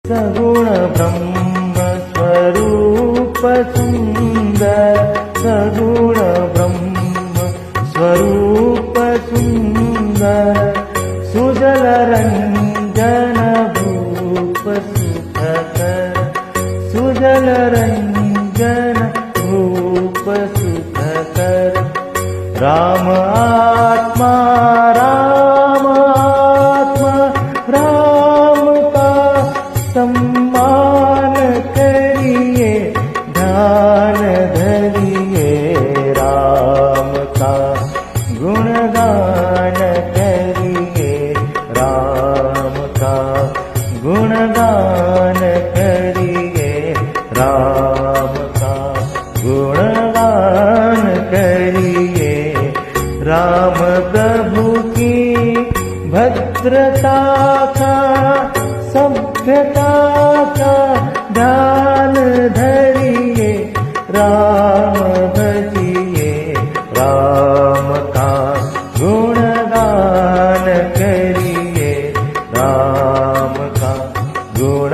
सगुण ब्रह्म स्वरूप सुंदर, सगुण ब्रह्म स्वरूप सुंदर, सुजल रंजन भूप सुखकर, सुजल रंजन भूप सुखकर। राम आत्मा राम आत्मा, राम का सम्मान करिए, ध्यान धरिए, राम का गुणगान करिए, राम का गुणगान करिए, राम का गुणगान करिए। राम प्रभु की भद्रता का, सभ्यता का ध्यान धरिए, राम भजिए, राम का गुणगान करिए, राम का गुण